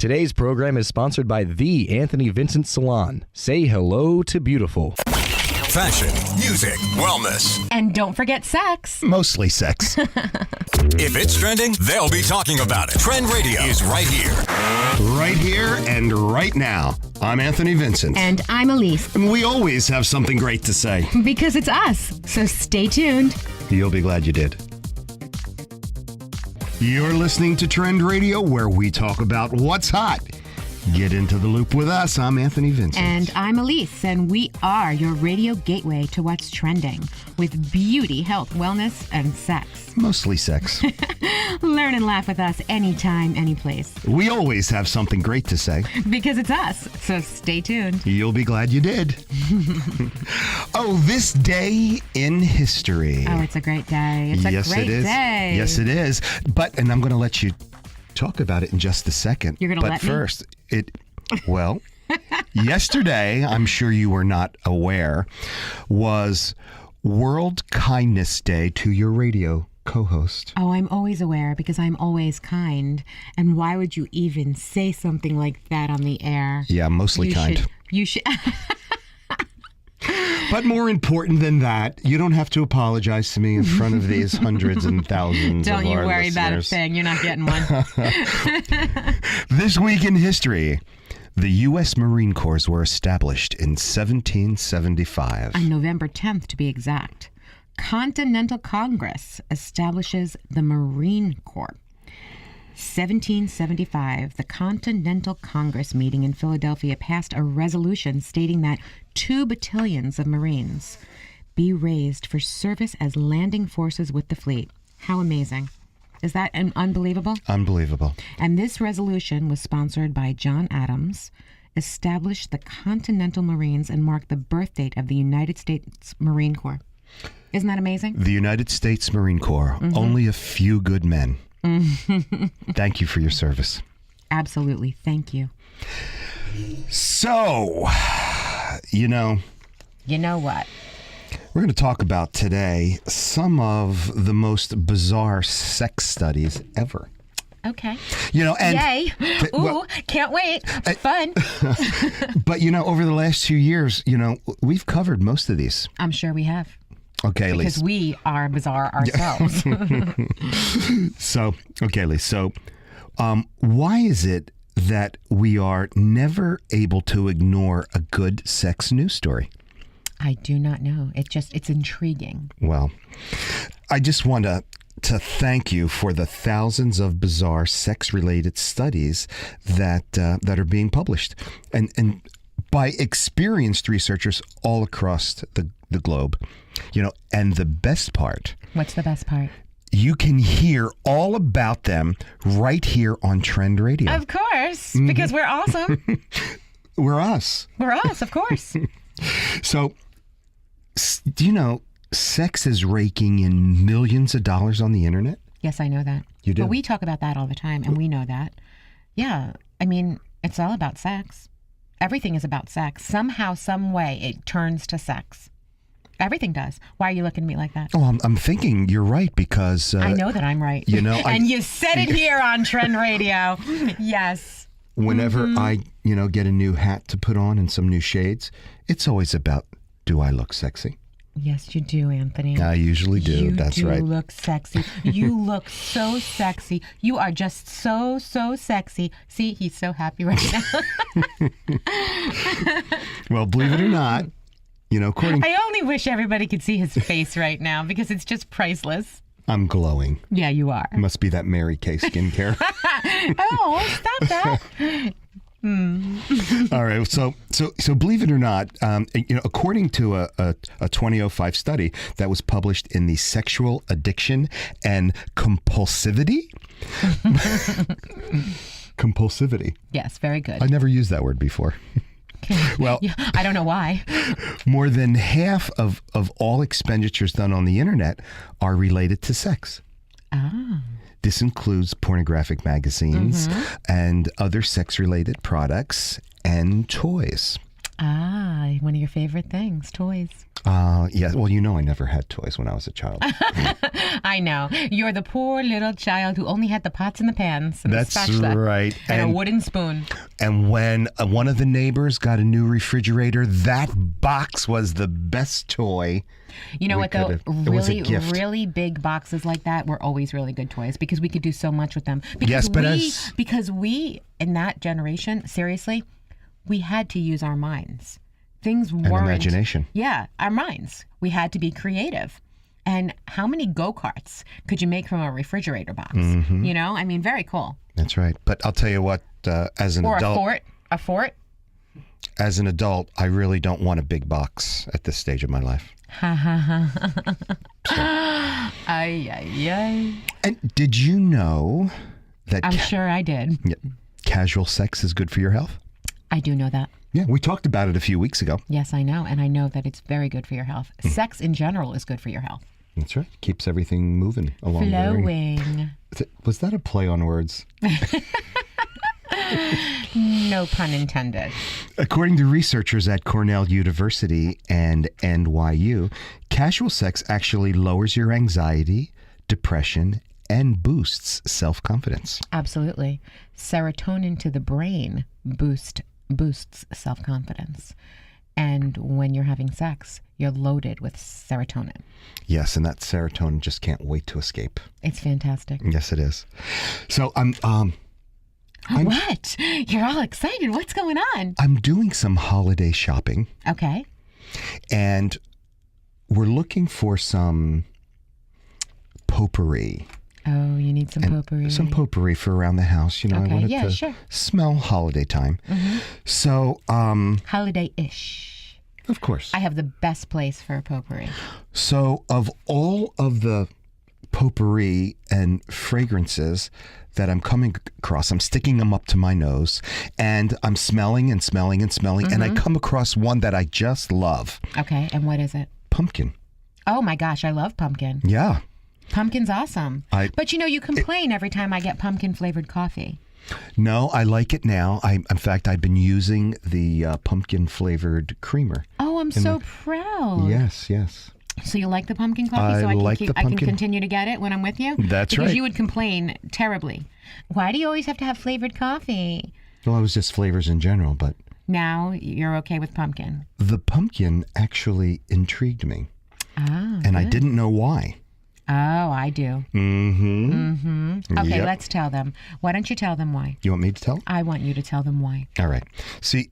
Today's program is sponsored by The Anthony Vincent Salon. Say hello to beautiful. Fashion, music, wellness. And don't forget sex. Mostly sex. If it's trending, they'll be talking about it. Trend Radio is right here. Right here and right now. I'm Anthony Vincent. And I'm Elise. And we always have something great to say. Because it's us. So stay tuned. You'll be glad you did. You're listening to Trend Radio, where we talk about what's hot. Get into the loop with us. I'm Anthony Vincent. And I'm Elise, and we are your radio gateway to what's trending with beauty, health, wellness, and sex. Mostly sex. Learn and laugh with us anytime, anyplace. We always have something great to say. Because it's us, so stay tuned. You'll be glad you did. Oh, this day in history. Oh, it's a great day. It's a great day. Yes, it is. And I'm going to let you talk about it in just a second. You're going to let me? But first, yesterday, I'm sure you were not aware, was World Kindness Day to your radio co-host. Oh, I'm always aware because I'm always kind. And why would you even say something like that on the air? Yeah, mostly kind. You should. But more important than that, you don't have to apologize to me in front of these hundreds and thousands Don't of you our worry about a listeners. thing. You're not getting one. This week in history, the U.S. Marine Corps were established in 1775. On November 10th, to be exact. Continental Congress establishes the Marine Corps. 1775, the Continental Congress meeting in Philadelphia passed a resolution stating that 2 battalions of Marines be raised for service as landing forces with the fleet. How amazing. Is that unbelievable? Unbelievable. And this resolution was sponsored by John Adams, established the Continental Marines, and marked the birth date of the United States Marine Corps. Isn't that amazing? The United States Marine Corps, only a few good men. Thank you for your service. Absolutely. Thank you. So, You know what? We're going to talk about today some of the most bizarre sex studies ever. Okay. And yay. Can't wait. Fun. But, over the last 2 years, we've covered most of these. I'm sure we have. Okay, Because Lise. we are bizarre ourselves. So, Lise. So, why is it that we are never able to ignore a good sex news story? I do not know. It's intriguing. Well, I just want to thank you for the thousands of bizarre sex-related studies that are being published, and by experienced researchers all across the globe. And the best part. What's the best part? You can hear all about them right here on Trend Radio. Of course, because we're awesome. We're us. We're us, of course. So, do you know sex is raking in millions of dollars on the internet? Yes, I know that. You do? But we talk about that all the time, and we know that. Yeah, I mean, it's all about sex. Everything is about sex. Somehow, some way, it turns to sex. Everything does. Why are you looking at me like that? Oh, I'm thinking you're right because... I know that I'm right. And you said it here on Trend Radio. Yes. Whenever I, get a new hat to put on and some new shades, it's always about, do I look sexy? Yes, you do, Anthony. I usually do. That's right. You look sexy. You look so sexy. You are just so, so sexy. See, he's so happy right now. Well, believe it or not, according... I only wish everybody could see his face right now because it's just priceless. I'm glowing. Yeah, you are. It must be that Mary Kay skincare. Oh, stop that. All right. So believe it or not, according to a 2005 study that was published in the Sexual Addiction and Compulsivity. Compulsivity. Yes, very good. I never used that word before. Well, yeah, I don't know why. More than half of all expenditures done on the internet are related to sex. Ah. This includes pornographic magazines and other sex-related products and toys. Ah, one of your favorite things, toys. Yeah. Well, you know I never had toys when I was a child. I know. You're the poor little child who only had the pots and the pans and That's the spatula right. and a wooden spoon. And when one of the neighbors got a new refrigerator, that box was the best toy. You know what, though? It was a Really, gift. really big boxes like that were always really good toys because we could do so much with them. Yes, but because we, in that generation, seriously, we had to use our minds. Things weren't... And imagination. Yeah, our minds. We had to be creative. And how many go-karts could you make from a refrigerator box? You know? I mean, very cool. That's right. But I'll tell you what, as an adult... Or a fort. As an adult, I really don't want a big box at this stage of my life. Ay, ay, ay. And did you know that... I'm sure I did. Casual sex is good for your health? I do know that. Yeah, we talked about it a few weeks ago. Yes, I know. And I know that it's very good for your health. Sex in general is good for your health. That's right. Keeps everything moving along. Flowing. Was that a play on words? No pun intended. According to researchers at Cornell University and NYU, casual sex actually lowers your anxiety, depression, and boosts self-confidence. Absolutely. Serotonin to the brain boosts self-confidence. And when you're having sex, you're loaded with serotonin. Yes, and that serotonin just can't wait to escape. It's fantastic. Yes, it is. So What? You're all excited. What's going on? I'm doing some holiday shopping, Okay. and we're looking for some potpourri. Oh, you need some potpourri. Some potpourri for around the house. You know, Okay, I want it yeah, to sure. smell holiday time. So, Holiday-ish. of course. I have the best place for potpourri. So, of all of the potpourri and fragrances that I'm coming across, I'm sticking them up to my nose, and I'm smelling and smelling and smelling, and I come across one that I just love. Okay, and what is it? Pumpkin. Oh my gosh, I love pumpkin. Yeah. Pumpkin's awesome. But you know, you complain every time I get pumpkin flavored coffee. No, I like it now. In fact, I've been using the pumpkin flavored creamer. Oh, I'm so proud. Yes, yes. So you like the pumpkin coffee? I So like the I can pumpkin. continue to get it when I'm with you? That's because right. you would complain terribly. Why do you always have to have flavored coffee? Well, it was just flavors in general, but Now you're okay with pumpkin. the pumpkin actually intrigued me, Ah, and I didn't know why. Oh, I do. Okay, Yep. let's tell them. Why don't you tell them why? You want me to tell? I want you to tell them why. All right. See,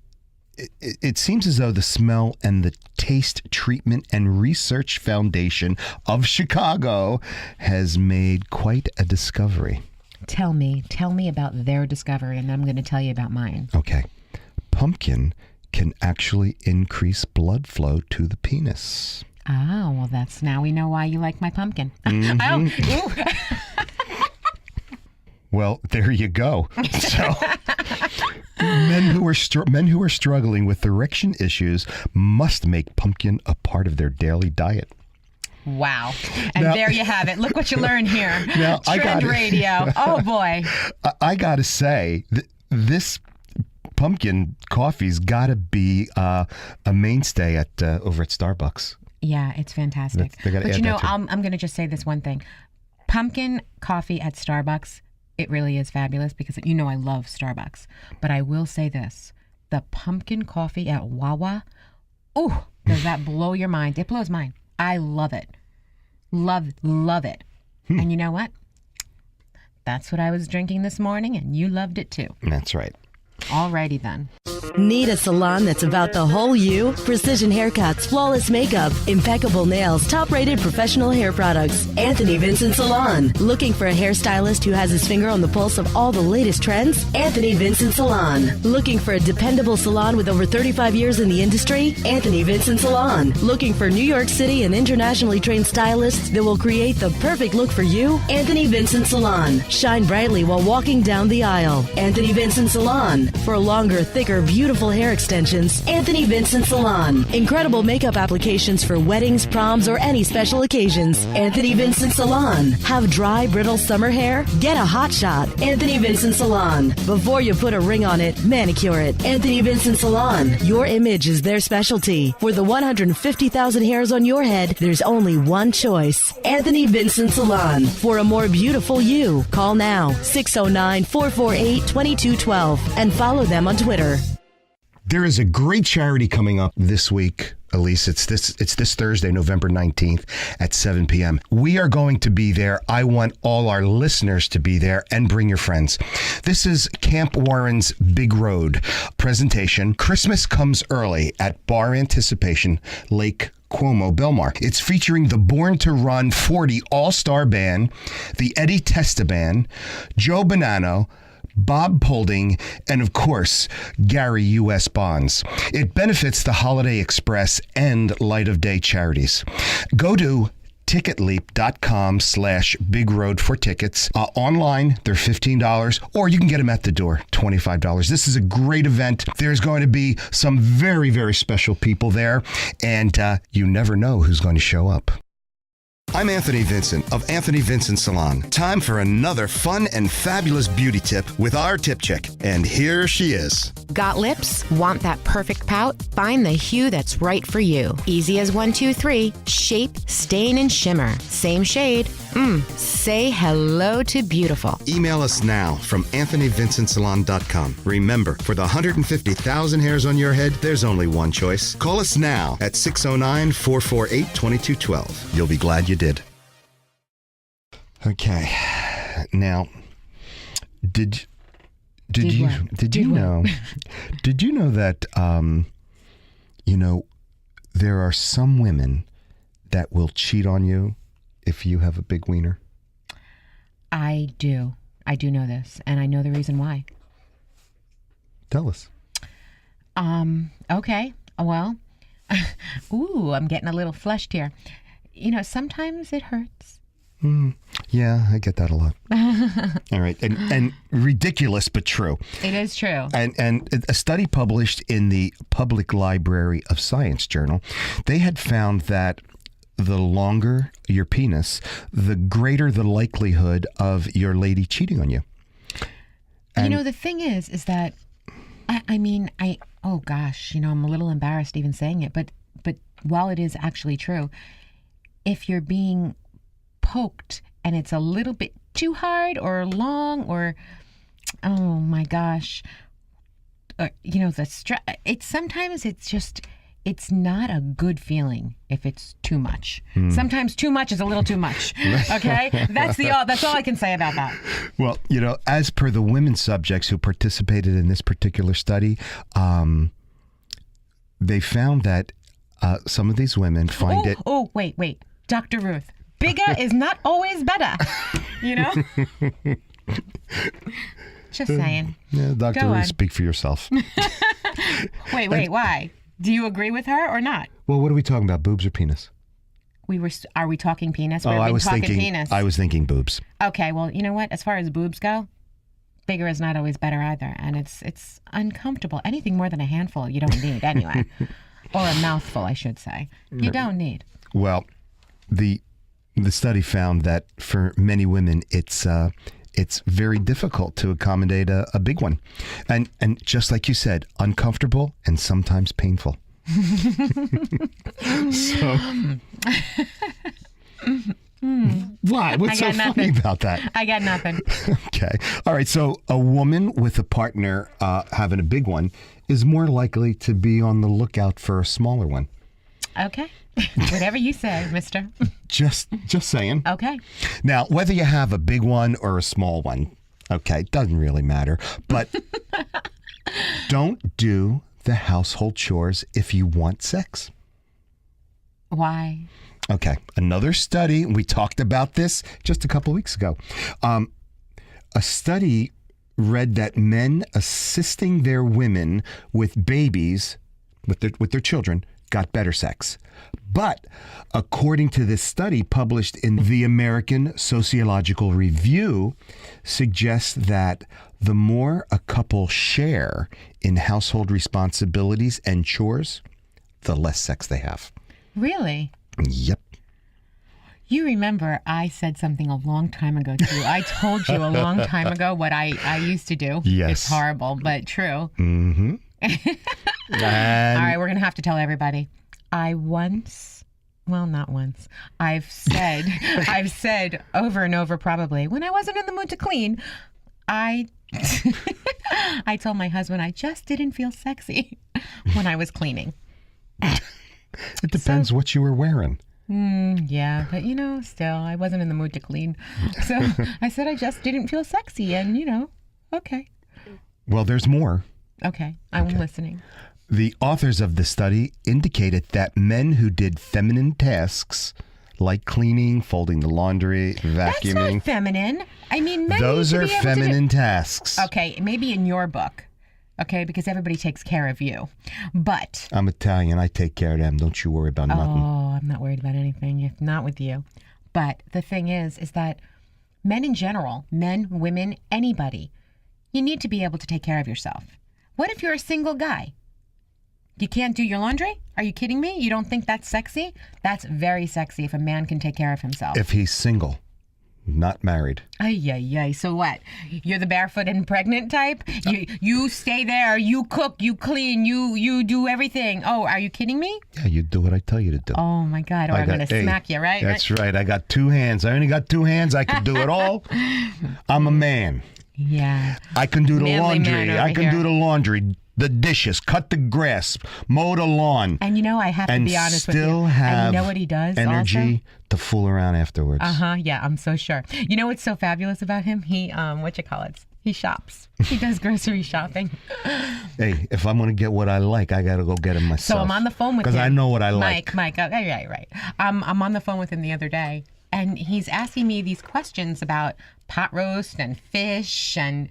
it seems as though the Smell and the Taste Treatment and Research Foundation of Chicago has made quite a discovery. Tell me about their discovery, and I'm going to tell you about mine. Okay. Pumpkin can actually increase blood flow to the penis. Ah, well, now we know why you like my pumpkin. Well, there you go. So, men who are struggling with erection issues must make pumpkin a part of their daily diet. Wow. And Now- there you have it. Look what you learn here. Now, I Trend gotta- radio. Oh, boy. I gotta say, this pumpkin coffee's gotta be a mainstay at over at Starbucks. Yeah, it's fantastic. They gotta But add you know, that to it. I'm going to just say this one thing. Pumpkin coffee at Starbucks, it really is fabulous because you know I love Starbucks. But I will say this. The pumpkin coffee at Wawa, ooh, does that blow your mind? It blows mine. I love it. Love it. And you know what? That's what I was drinking this morning, and you loved it too. That's right. Alrighty then. Need a salon that's about the whole you? Precision haircuts, flawless makeup, impeccable nails, top-rated professional hair products. Anthony Vincent Salon. Looking for a hairstylist who has his finger on the pulse of all the latest trends? Anthony Vincent Salon. Looking for a dependable salon with over 35 years in the industry? Anthony Vincent Salon. Looking for New York City and internationally trained stylists that will create the perfect look for you? Anthony Vincent Salon. Shine brightly while walking down the aisle. Anthony Vincent Salon. For longer, thicker, beautiful hair extensions, Anthony Vincent Salon. Incredible makeup applications for weddings, proms, or any special occasions. Anthony Vincent Salon. Have dry, brittle summer hair? Get a hot shot. Anthony Vincent Salon. Before you put a ring on it, manicure it. Anthony Vincent Salon. Your image is their specialty. For the 150,000 hairs on your head, there's only one choice. Anthony Vincent Salon. For a more beautiful you, call now 609-448-2212 and follow them on Twitter. There is a great charity coming up this week, Elise. It's this Thursday, November 19th at 7 p.m. We are going to be there. I want all our listeners to be there, and bring your friends. This is Camp Warren's Big Road presentation. Christmas Comes Early at Bar Anticipation, Lake Como, Belmar. It's featuring the Born to Run 40 All-Star Band, the Eddie Testa Band, Joe Bonanno, Bob Polding, and of course, Gary U.S. Bonds. It benefits the Holiday Express and Light of Day charities. Go to ticketleap.com/Big Road for tickets. Online, they're $15, or you can get them at the door, $25. This is a great event. There's going to be some very, very special people there, and you never know who's going to show up. I'm Anthony Vincent of Anthony Vincent Salon. Time for another fun and fabulous beauty tip with our tip chick. And here she is. Got lips? Want that perfect pout? Find the hue that's right for you. Easy as 1, 2, 3. Shape, stain, and shimmer. Same shade. Say hello to beautiful. Email us now from AnthonyVincentSalon.com. Remember, for the 150,000 hairs on your head, there's only one choice. Call us now at 609-448-2212. You'll be glad you did. Okay. Now, did you know that there are some women that will cheat on you if you have a big wiener? I do know this, and I know the reason why. Tell us. Okay. Well, I'm getting a little flushed here. Sometimes it hurts. Yeah, I get that a lot. All right. And ridiculous, but true. It is true. And a study published in the Public Library of Science journal, they had found that the longer your penis, the greater the likelihood of your lady cheating on you. And the thing is that, I'm a little embarrassed even saying it, but while it is actually true, if you're being poked and it's a little bit too hard or long or, oh my gosh, or, sometimes it's not a good feeling if it's too much. Sometimes too much is a little too much. Okay? That's all I can say about that. Well, as per the women subjects who participated in this particular study, they found that some of these women find it... Oh, wait. Dr. Ruth, bigger is not always better. Just saying. Yeah, Dr. Ruth, speak for yourself. Wait, why? Do you agree with her or not? Well, what are we talking about, boobs or penis? Are we talking penis? I was thinking penis. I was thinking boobs. Okay, well, you know what? As far as boobs go, bigger is not always better either, and it's uncomfortable. Anything more than a handful, you don't need anyway, or a mouthful, I should say. You don't need. Well, the study found that for many women, it's very difficult to accommodate a big one, and just like you said, uncomfortable and sometimes painful. So, what? What's so funny about that? I got nothing. Okay, all right. So, a woman with a partner having a big one is more likely to be on the lookout for a smaller one. Okay. Whatever you say, mister. Just saying. Okay. Now, whether you have a big one or a small one, okay, doesn't really matter. But don't do the household chores if you want sex. Why? Okay. Another study, we talked about this just a couple weeks ago. A study read that men assisting their women with babies, with their children, got better sex. But according to this study published in the American Sociological Review, suggests that the more a couple share in household responsibilities and chores, the less sex they have. Really? Yep. You remember I said something a long time ago to you. I told you a long time ago what I used to do. Yes. It's horrible, but true. Mm-hmm. All right, we're going to have to tell everybody. Not once. I've said over and over probably, when I wasn't in the mood to clean, I told my husband I just didn't feel sexy when I was cleaning. It depends what you were wearing. Yeah, but still, I wasn't in the mood to clean. So I said I just didn't feel sexy, and okay. Well, there's more. Okay, I'm listening. The authors of the study indicated that men who did feminine tasks like cleaning, folding the laundry, vacuuming. That's not feminine. I mean, men those need to are be able feminine to tasks. Okay, maybe in your book. Okay, because everybody takes care of you. But I'm Italian. I take care of them. Don't you worry about nothing. Oh, I'm not worried about anything, if not with you. But the thing is that men in general, men, women, anybody, you need to be able to take care of yourself. What if you're a single guy? You can't do your laundry? Are you kidding me? You don't think that's sexy? That's very sexy if a man can take care of himself. If he's single, not married. Ay. So what? You're the barefoot and pregnant type? You stay there, you cook, you clean, you do everything. Oh, are you kidding me? Yeah, you do what I tell you to do. Oh my God, or I'm going to smack you, right? That's right. I got 2 hands. I only got 2 hands. I can do it all. I'm a man. Yeah. I can do the Manly man laundry. over I can here. do the laundry, the dishes, cut the grass, mow the lawn. And I have to be honest with you. still have and you know what he does energy also? to fool around afterwards. Yeah, I'm so sure. You know what's so fabulous about him? He, he shops. He does grocery shopping. Hey, if I'm going to get what I like, I got to go get it myself. So I'm on the phone with him. Because I know what I like. Mike, right. I'm on the phone with him the other day, and he's asking me these questions about pot roast and fish and,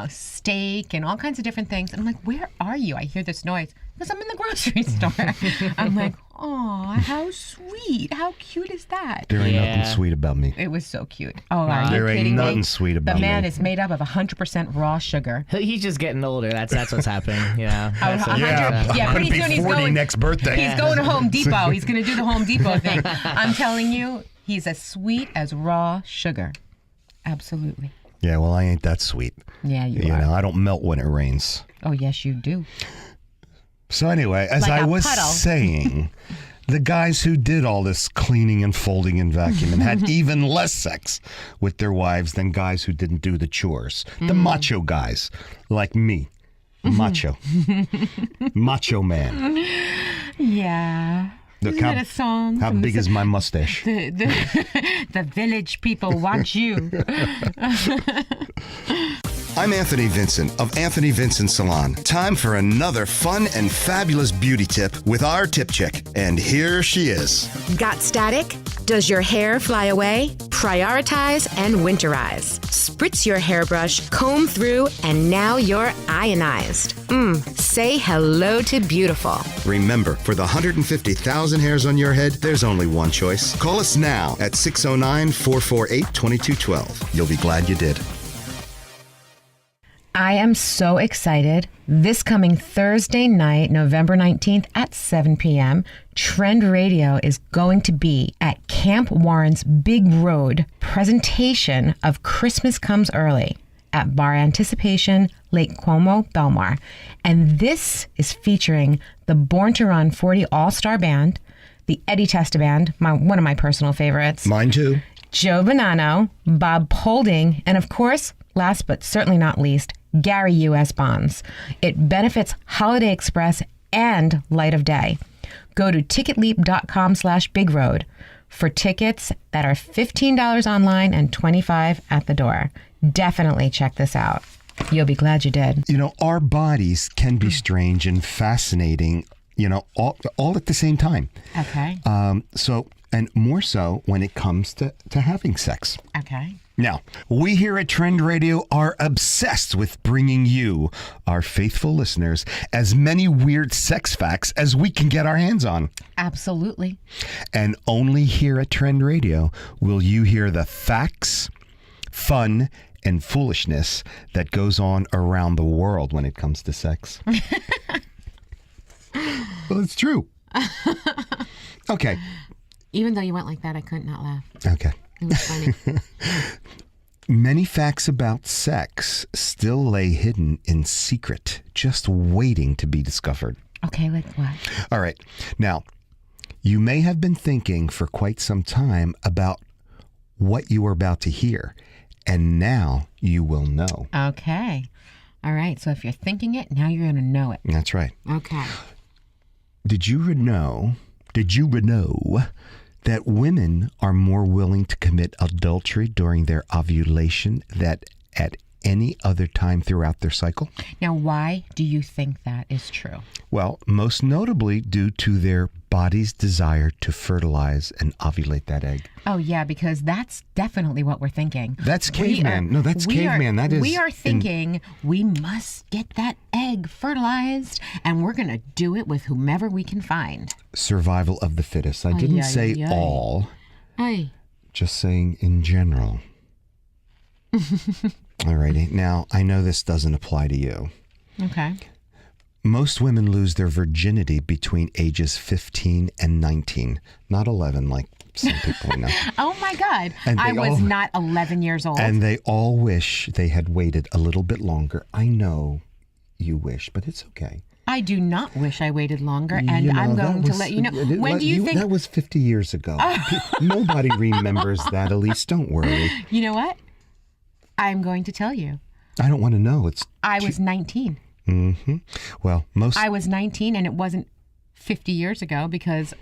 steak and all kinds of different things. And I'm like, where are you? I hear this noise. Because I'm in the grocery store. I'm like, oh, how sweet. How cute is that? There ain't nothing sweet about me. It was so cute. Oh, are you There ain't kidding me? nothing sweet about The man me. is made up of 100% raw sugar. He's just getting older. That's what's happening. That's 100 I'm pretty gonna be soon he's 40 going next birthday. He's going to Home Depot. He's going to do the Home Depot thing. I'm telling you, he's as sweet as raw sugar. Absolutely. Yeah, well, I ain't that sweet. Yeah, you are. I don't melt when it rains. Oh, yes, you do. So anyway, as Like I a was puddle. saying, the guys who did all this cleaning and folding and vacuuming had even less sex with their wives than guys who didn't do the chores. The macho guys, like me. Macho. Macho man. Yeah. Look, Isn't that a song? how from big the, is my mustache? the village people want you. I'm Anthony Vincent of Anthony Vincent Salon. Time for another fun and fabulous beauty tip with our tip chick. And here she is. Got static? Does your hair fly away? Prioritize and winterize. Spritz your hairbrush, comb through, and now you're ionized. Say hello to beautiful. Remember, for the 150,000 hairs on your head, there's only one choice. Call us now at 609-448-2212. You'll be glad you did. I am so excited. This coming Thursday night, November 19th at 7 p.m., Trend Radio is going to be at Camp Warren's Big Road presentation of Christmas Comes Early at Bar Anticipation, Lake Como, Belmar. And this is featuring the Born to Run 40 All-Star Band, the Eddie Testa Band, one of my personal favorites, Mine too. Joe Bonanno, Bob Polding, and of course, last but certainly not least, Gary U.S. Bonds. It benefits Holiday Express and Light of Day. Go to ticketleap.com/bigroad for tickets that are $15 online and $25 at the door. Definitely check this out. You'll be glad you did. Our bodies can be strange and fascinating, all at the same time. Okay. And more so when it comes to having sex. Okay. Now, we here at Trend Radio are obsessed with bringing you, our faithful listeners, as many weird sex facts as we can get our hands on. Absolutely. And only here at Trend Radio will you hear the facts, fun, and foolishness that goes on around the world when it comes to sex. Well, it's true. Okay. Even though you went like that, I couldn't not laugh. Okay. It was funny. Many facts about sex still lay hidden in secret, just waiting to be discovered. Okay, like what? All right. Now, you may have been thinking for quite some time about what you are about to hear, and now you will know. Okay. All right. So if you're thinking it, now you're going to know it. That's right. Okay. Did you know that women are more willing to commit adultery during their ovulation than at any other time throughout their cycle? Now, why do you think that is true? Well, most notably due to their body's desire to fertilize and ovulate that egg. Oh, yeah, because that's definitely what we're thinking. That's caveman. No, that's caveman. That is. We are thinking we must get that egg fertilized, and we're going to do it with whomever we can find. Survival of the fittest. I didn't say all. Aye. Just saying in general. All righty. Now, I know this doesn't apply to you. Okay. Most women lose their virginity between ages 15 and 19, not 11 like some people know. Oh, my God. And I was not 11 years old. And they all wish they had waited a little bit longer. I know you wish, but it's okay. I do not wish I waited longer, and I'm going to let you know. When do you think... That was 50 years ago. Nobody remembers that, Elise. Don't worry. You know what? I'm going to tell you. I don't want to know. I was 19. Mm-hmm. Well, I was 19, and it wasn't 50 years ago because,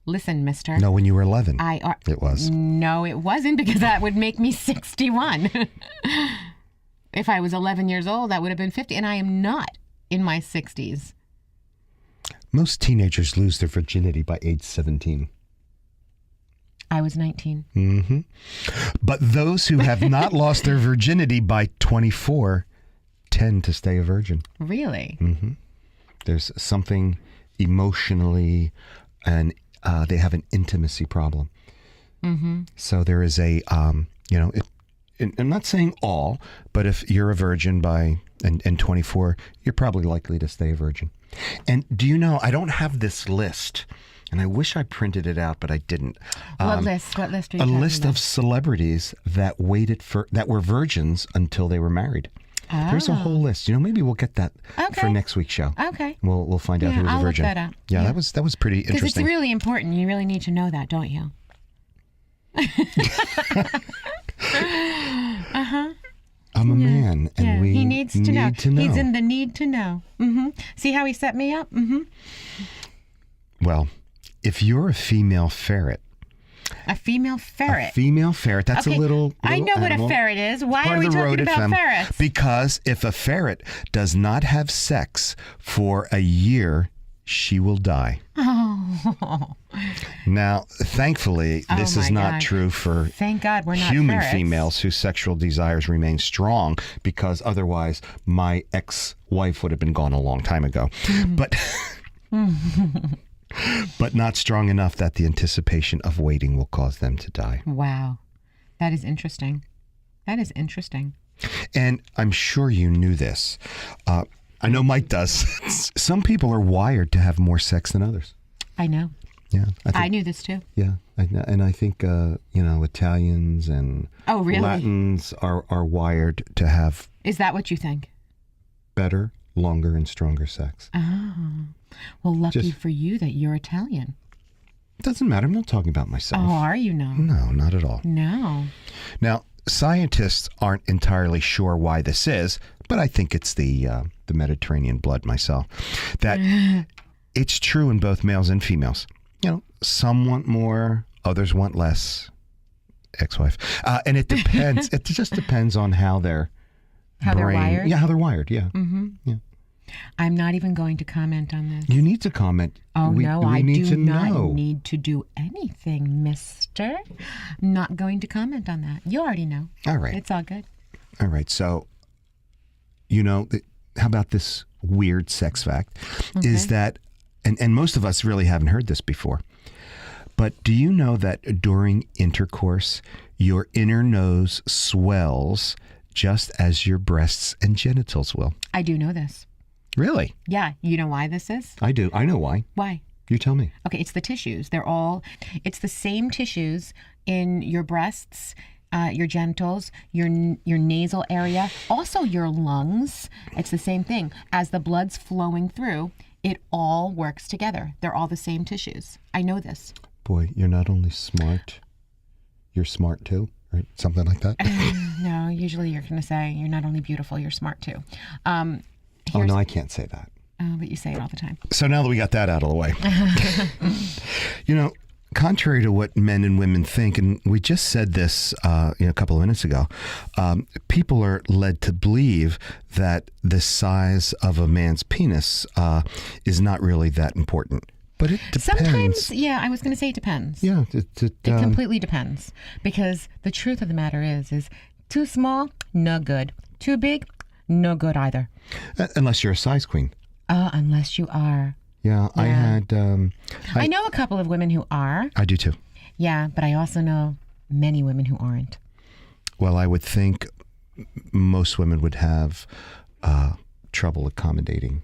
listen, mister. No, when you were 11. It was. No, it wasn't, because that would make me 61. If I was 11 years old, that would have been 50, and I am not in my 60s. Most teenagers lose their virginity by age 17. I was 19. Mm-hmm. But those who have not lost their virginity by 24 tend to stay a virgin. Really? Mm-hmm. There's something emotionally, and they have an intimacy problem. Mm-hmm. So there is a, I'm not saying all, but if you're a virgin by and 24, you're probably likely to stay a virgin. And do you know, I don't have this list. And I wish I printed it out, but I didn't. What list? What list are you talking about? A about? list of celebrities that that were virgins until they were married. Oh. There's a whole list. Maybe we'll get that for next week's show. Okay. We'll find out who was a virgin. I'll look that up. Yeah, that was pretty interesting. Because it's really important. You really need to know that, don't you? Uh-huh. I'm a man, and he needs to know. know. He's in the need to know. Mm-hmm. See how he set me up? Mm-hmm. Well, if you're a female ferret. A female ferret? A female ferret. That's okay. a little I know animal. what a ferret is. Why Part are we of the talking about family. ferrets? Because if a ferret does not have sex for a year, she will die. Oh. Now, thankfully, this is not true for Thank God we're not human ferrets. females whose sexual desires remain strong, because otherwise my ex-wife would have been gone a long time ago. But but not strong enough that the anticipation of waiting will cause them to die. Wow. That is interesting. That is interesting. And I'm sure you knew this. I know Mike does. Some people are wired to have more sex than others. I know. Yeah. I knew this too. Yeah. And I think, Italians and Latins are wired to have... Is that what you think? Better, longer, and stronger sex. Oh. Well, lucky for you that you're Italian. Doesn't matter. I'm not talking about myself. Oh, are you now? No, not at all. No. Now, scientists aren't entirely sure why this is, but I think it's the Mediterranean blood myself. That it's true in both males and females. Some want more, others want less. Ex-wife. And it depends. It just depends on how they're wired? Yeah, how they're wired. Yeah. Mm-hmm. Yeah. I'm not even going to comment on this. You need to comment. Oh, no, I need do to not know. need to do anything, mister. I'm not going to comment on that. You already know. All right. It's all good. All right. So, how about this weird sex fact? Is that, and most of us really haven't heard this before, but do you know that during intercourse, your inner nose swells just as your breasts and genitals will? I do know this. Really? Yeah. You know why this is? I do. I know why. Why? You tell me. Okay, it's the tissues. It's the same tissues in your breasts, your genitals, your nasal area, also your lungs. It's the same thing. As the blood's flowing through, it all works together. They're all the same tissues. I know this. Boy, you're not only smart, you're smart too, right? Something like that. No, usually you're going to say you're not only beautiful, you're smart too. Oh, no, I can't say that. But you say it all the time. So now that we got that out of the way, contrary to what men and women think, and we just said this a couple of minutes ago, people are led to believe that the size of a man's penis is not really that important. But it depends. Sometimes, yeah, I was going to say it depends. Yeah. It completely depends. Because the truth of the matter is too small, no good. Too big, no good either. Unless you're a size queen. Unless you are. Yeah, I had... I know a couple of women who are. I do too. Yeah, but I also know many women who aren't. Well, I would think most women would have trouble accommodating.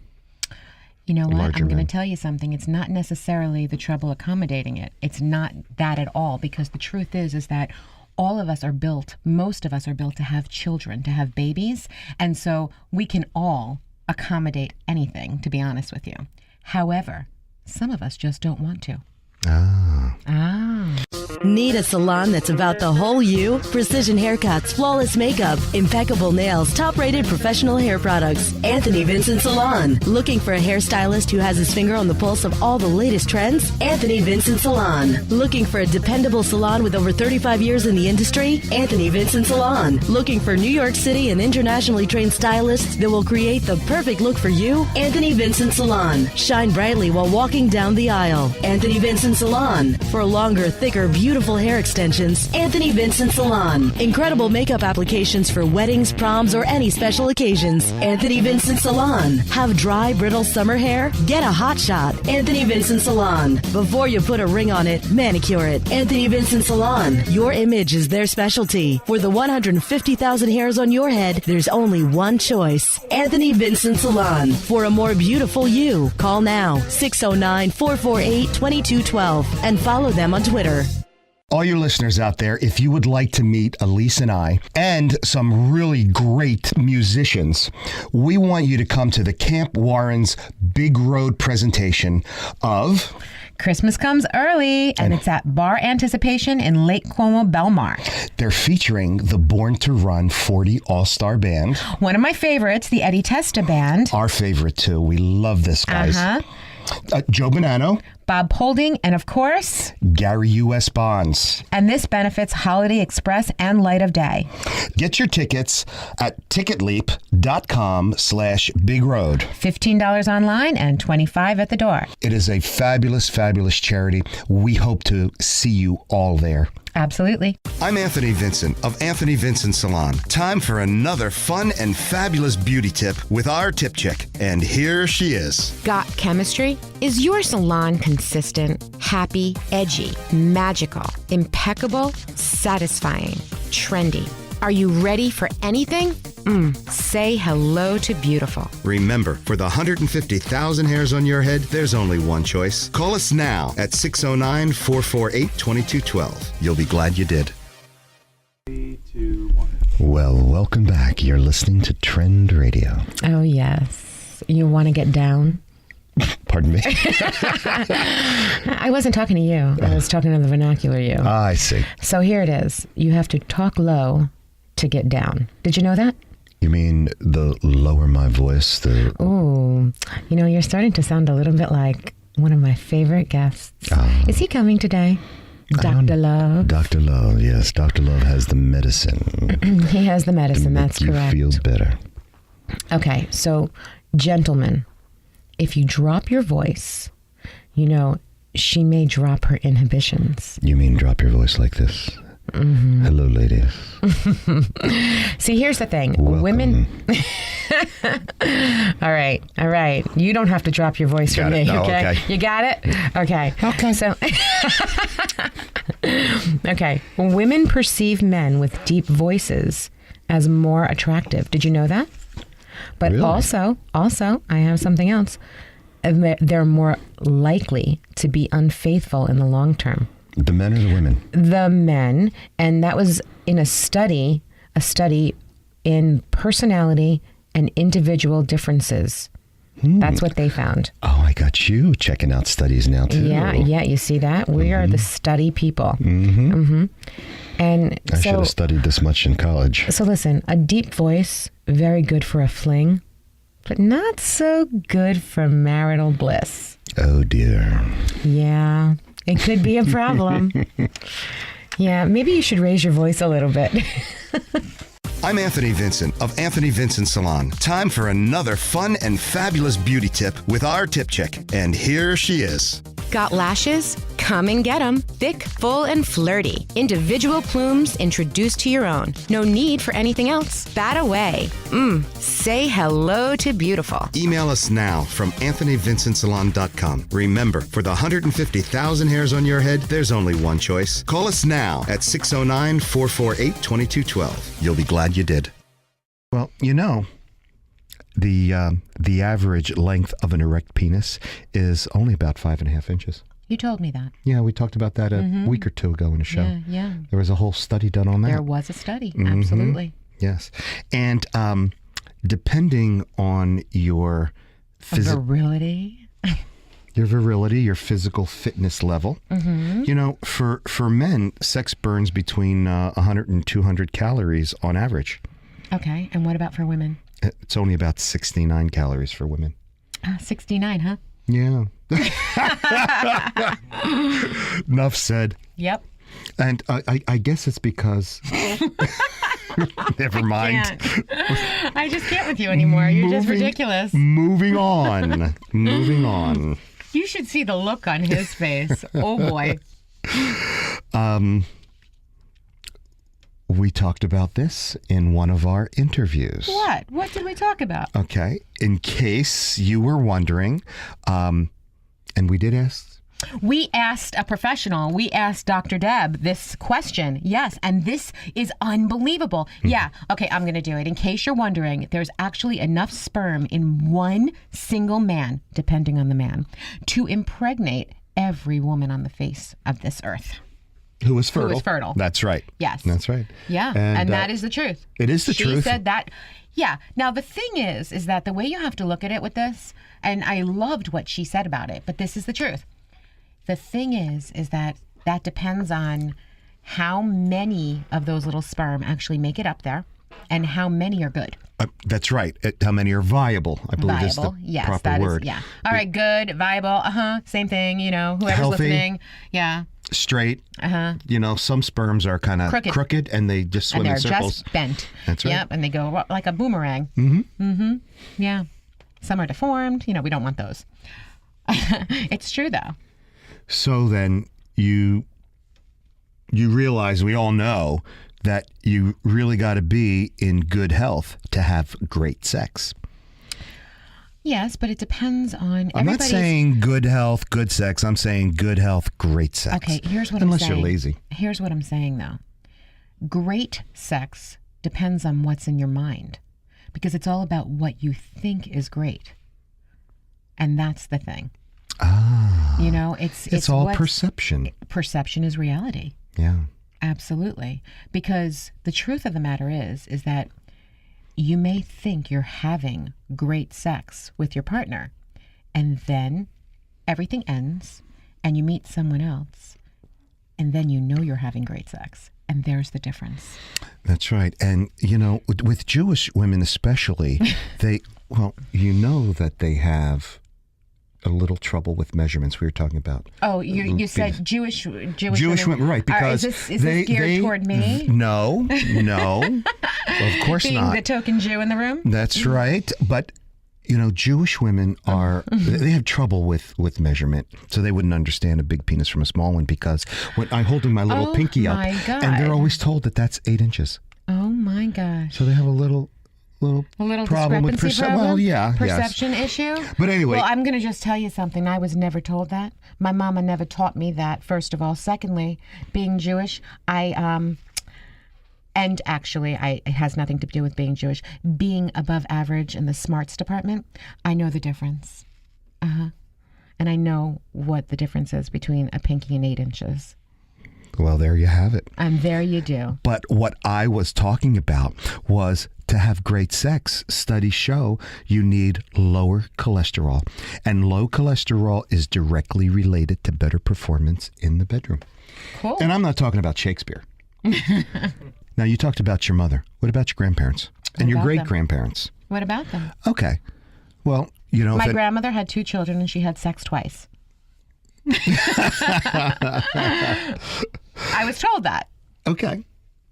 You know what? Larger I'm going men. to tell you something. It's not necessarily the trouble accommodating it. It's not that at all, because the truth is that all of us are built, most of us are built to have children, to have babies. And so we can all accommodate anything, to be honest with you. However, some of us just don't want to. Need a salon that's about the whole you? Precision haircuts, flawless makeup, impeccable nails, top-rated professional hair products. Anthony Vincent Salon. Looking for a hairstylist who has his finger on the pulse of all the latest trends? Anthony Vincent Salon. Looking for a dependable salon with over 35 years in the industry? Anthony Vincent Salon. Looking for New York City and internationally trained stylists that will create the perfect look for you? Anthony Vincent Salon. Shine brightly while walking down the aisle. Anthony Vincent Salon. For longer, thicker, beautiful hair extensions, Anthony Vincent Salon. Incredible makeup applications for weddings, proms, or any special occasions. Anthony Vincent Salon. Have dry, brittle summer hair? Get a hot shot. Anthony Vincent Salon. Before you put a ring on it, manicure it. Anthony Vincent Salon. Your image is their specialty. For the 150,000 hairs on your head, there's only one choice. Anthony Vincent Salon. For a more beautiful you, call now 609-448-2212 and follow them on Twitter. All your listeners out there, if you would like to meet Elise and I and some really great musicians, we want you to come to the Camp Warren's Big Road presentation of... Christmas comes early, and it's at Bar Anticipation in Lake Como, Belmar. They're featuring the Born to Run 40 All-Star Band. One of my favorites, the Eddie Testa Band. Our favorite, too. We love this, guys. Joe Bonanno. Bob Holding, and of course, Gary U.S. Bonds. And this benefits Holiday Express and Light of Day. Get your tickets at ticketleap.com/Big Road. $15 online and $25 at the door. It is a fabulous, fabulous charity. We hope to see you all there. Absolutely. I'm Anthony Vincent of Anthony Vincent Salon. Time for another fun and fabulous beauty tip with our tip chick. And here she is. Got chemistry? Is your salon consistent, happy, edgy, magical, impeccable, satisfying, trendy? Are you ready for anything? Say hello to beautiful. Remember, for the 150,000 hairs on your head, there's only one choice. Call us now at 609-448-2212. You'll be glad you did. 3, 2, 1. Well, welcome back. You're listening to Trend Radio. Oh, yes. You want to get down? Pardon me? I wasn't talking to you. I was talking to the vernacular you. I see. So here it is. You have to talk low to get down. Did you know that? You mean the lower my voice? Ooh, you're starting to sound a little bit like one of my favorite guests. Is he coming today? Dr. Love. Dr. Love, yes. Dr. Love has the medicine. He has the medicine, to that's make correct. You feel better. Okay, so Gentlemen, if you drop your voice, she may drop her inhibitions. You mean drop your voice like this? Mm-hmm. Hello, ladies. See, here's the thing. Welcome. Women... All right. You don't have to drop your voice for me, okay? You got it? Okay. So... Okay. Women perceive men with deep voices as more attractive. Did you know that? But really? also, I have something else. They're more likely to be unfaithful in the long term. The men or the women? The men, and that was in a study in personality and individual differences. That's what they found. Oh, I got you checking out studies now too. Yeah, you see that? We are the study people. And I should have studied this much in college. So listen, a deep voice, very good for a fling, but not so good for marital bliss. Oh dear. Yeah, it could be a problem. Yeah, maybe you should raise your voice a little bit. I'm Anthony Vincent of Anthony Vincent Salon. Time for another fun and fabulous beauty tip with our tip chick. And here she is. Got lashes? Come and get them. Thick, full, and flirty. Individual plumes introduced to your own. No need for anything else. Bat away. Say hello to beautiful. Email us now from AnthonyVincentSalon.com. Remember, for the 150,000 hairs on your head, there's only one choice. Call us now at 609-448-2212. You'll be glad you did. Well, the average length of an erect penis is only about 5.5 inches. You told me that. Yeah, we talked about that a week or two ago in a show. Yeah. There was a whole study done on that. There was a study, absolutely. Yes. And depending on your virility, your physical fitness level, for men, sex burns between 100 and 200 calories on average. Okay. And what about for women? It's only about 69 calories for women. 69, huh? Yeah. Enough said. Yep. And I guess it's because... Never mind. I just can't with you anymore. You're just ridiculous. Moving on. You should see the look on his face. Oh, boy. We talked about this in one of our interviews. What? What did we talk about? Okay. In case you were wondering, and we did ask... We asked a professional. We asked Dr. Deb this question. Yes, and this is unbelievable. Yeah, okay, I'm going to do it. In case you're wondering, there's actually enough sperm in one single man, depending on the man, to impregnate every woman on the face of this earth. Who is fertile. Who is fertile. That's right. Yes. That's right. Yeah, and that is the truth. It is the truth. She said that. Yeah. Now, the thing is that the way you have to look at it with this, and I loved what she said about it, but this is the truth. The thing is that depends on how many of those little sperm actually make it up there and how many are good. That's right. How many are viable, I believe is the proper word. Yeah. All right, good, viable, same thing, whoever's healthy, listening. Yeah. Straight. Some sperms are kind of crooked and they just swim in circles. And they're just bent. That's right. Yep, and they go like a boomerang. Yeah. Some are deformed. We don't want those. It's true, though. So then you realize, we all know, that you really got to be in good health to have great sex. Yes, but it depends on I'm not saying good health, good sex. I'm saying good health, great sex. Okay, here's what I'm saying. Unless you're lazy. Here's what I'm saying, though. Great sex depends on what's in your mind, because it's all about what you think is great. And that's the thing. It's all perception. Perception is reality. Yeah. Absolutely. Because the truth of the matter is that you may think you're having great sex with your partner, and then everything ends and you meet someone else, and then you're having great sex. And there's the difference. That's right. And, with Jewish women especially, that they have a little trouble with measurements we were talking about. Oh, you said Jewish women, right? Because is this geared toward me? No, of course Being not. the token Jew in the room. That's right. But Jewish women they have trouble with measurement, so they wouldn't understand a big penis from a small one, because when I'm holding my little pinky up, God. and they're always told that that's 8 inches. Oh my gosh. So they have a little problem with perception issue. But anyway, well, I'm going to just tell you something. I was never told that. My mama never taught me that. First of all, secondly, being Jewish, and actually, it has nothing to do with being Jewish. Being above average in the smarts department, I know the difference. And I know what the difference is between a pinky and 8 inches. Well, there you have it. And there you do. But what I was talking about was to have great sex. Studies show you need lower cholesterol. And low cholesterol is directly related to better performance in the bedroom. Cool. And I'm not talking about Shakespeare. Now, you talked about your mother. What about your grandparents? And your great-grandparents? What about them? Okay. Well, my grandmother had 2 children and she had sex twice. I was told that. Okay.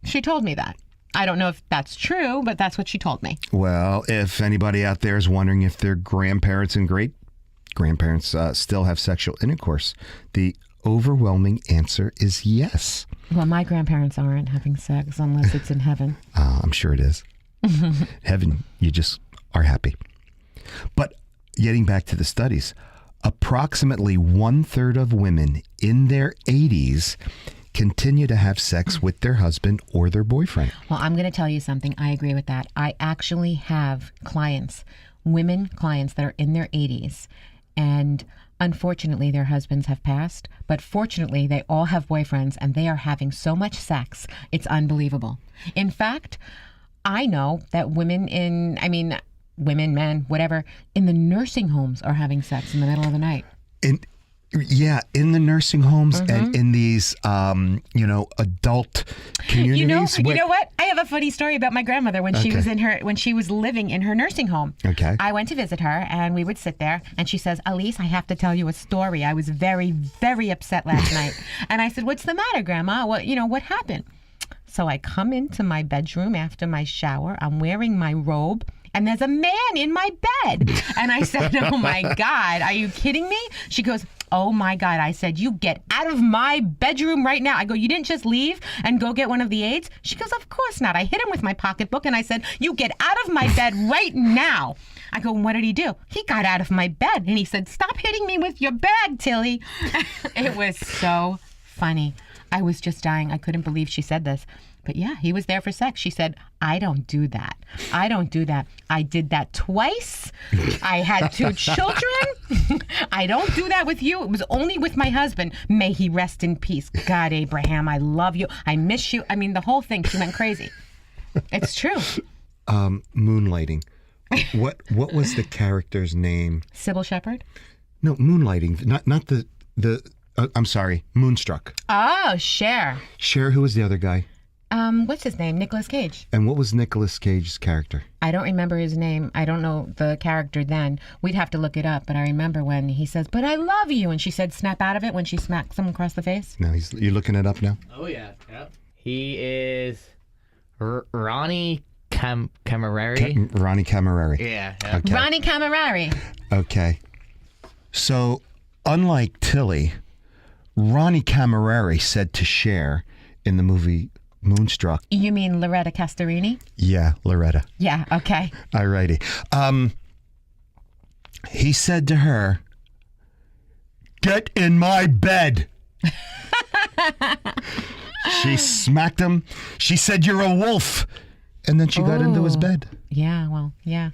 She told me that. I don't know if that's true, but that's what she told me. Well, if anybody out there is wondering if their grandparents and great-grandparents still have sexual intercourse, the overwhelming answer is yes. Well, my grandparents aren't having sex unless it's in heaven. I'm sure it is. Heaven, you just are happy. But getting back to the studies, approximately 1/3 of women in their 80s continue to have sex with their husband or their boyfriend. Well, I'm going to tell you something. I agree with that. I actually have women clients that are in their 80s, and unfortunately their husbands have passed, but fortunately they all have boyfriends and they are having so much sex. It's unbelievable. In fact, I know that women, men, whatever, in the nursing homes are having sex in the middle of the night. In the nursing homes and in these, adult communities. You know what? I have a funny story about my grandmother when she was living in her nursing home. Okay. I went to visit her and we would sit there and she says, "Elise, I have to tell you a story. I was very, very upset last night." And I said, "What's the matter, Grandma? What happened?" So I come into my bedroom after my shower. I'm wearing my robe. And there's a man in my bed. And I said, "Oh my God, are you kidding me?" She goes, "Oh my God." I said, "You get out of my bedroom right now." I go, "You didn't just leave and go get one of the aides?" She goes, "Of course not." I hit him with my pocketbook and I said, "You get out of my bed right now." I go, "What did he do?" "He got out of my bed and he said, 'Stop hitting me with your bag, Tilly.'" It was so funny. I was just dying. I couldn't believe she said this. But yeah, he was there for sex. She said, "I don't do that. I don't do that. I did that twice. I had 2 children. I don't do that with you. It was only with my husband. May he rest in peace. God, Abraham, I love you. I miss you." I mean, the whole thing. She went crazy. It's true. Moonlighting. What was the character's name? Sybil Shepherd? No, Moonlighting. Not the I'm sorry, Moonstruck. Oh, Cher. Cher, who was the other guy? What's his name? Nicolas Cage. And what was Nicolas Cage's character? I don't remember his name. I don't know the character then. We'd have to look it up. But I remember when he says, "But I love you," and she said, "Snap out of it," when she smacked someone across the face. Now you're looking it up now? Oh, yeah. Yep. He is Ronnie Camerari. Ronnie Camerari. Yeah. Okay. Ronnie Camerari. Okay. So, unlike Tilly, Ronnie Camerari said to Cher in the movie Moonstruck. You mean Loretta Castorini? Yeah, Loretta. Yeah, okay. Alrighty. He said to her, "Get in my bed." She smacked him. She said, "You're a wolf." And then she got into his bed. Yeah, well, yeah.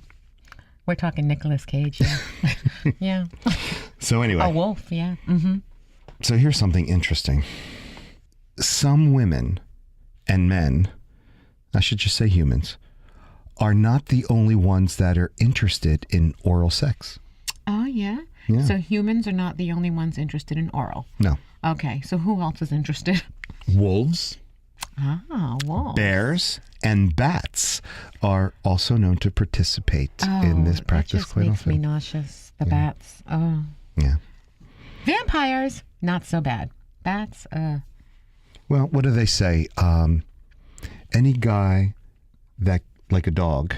We're talking Nicolas Cage, yeah. Yeah. So anyway. A wolf, yeah. Mm-hmm. So here's something interesting. Some women and men, I should just say humans, are not the only ones that are interested in oral sex. Oh, yeah? Yeah. So humans are not the only ones interested in oral? No. Okay, so who else is interested? Wolves, wolves. bears, and bats are also known to participate in this practice quite often. That just makes me nauseous, the bats. Oh. Yeah. Vampires, not so bad. Bats, Well, what do they say? Any guy that, like a dog,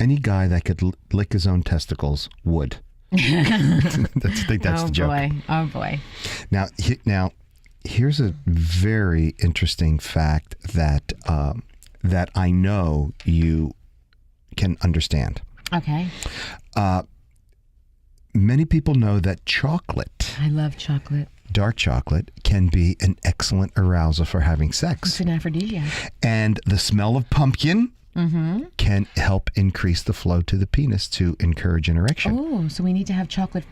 any guy that could lick his own testicles would. I think that's the joke. Oh boy. Now, here's a very interesting fact that that I know you can understand. Okay. Many people know that chocolate, I love chocolate. dark chocolate, can be an excellent arousal for having It's sex. an aphrodisiac. And the smell of pumpkin can help increase the flow to the penis to encourage an erection. Oh, so we need to have chocolate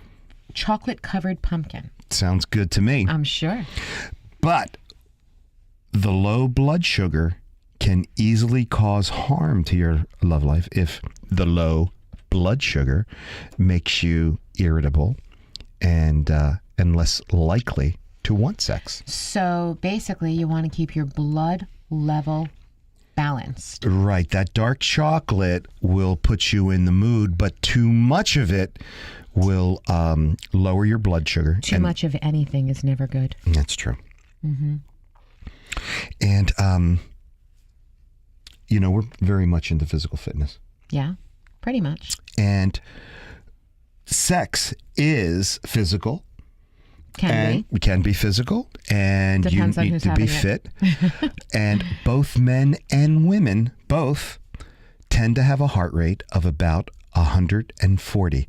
covered pumpkin. Sounds good to me. I'm sure. But the low blood sugar can easily cause harm to your love life if the low blood sugar makes you irritable and less likely to want sex. So basically, you want to keep your blood level balanced. Right. That dark chocolate will put you in the mood, but too much of it will lower your blood sugar. Too much of anything is never good. That's true. And, we're very much into physical fitness. Yeah, pretty much. And sex is physical. Can be physical, and Depends you on need who's to be having fit. And both men and women both tend to have a heart rate of about 140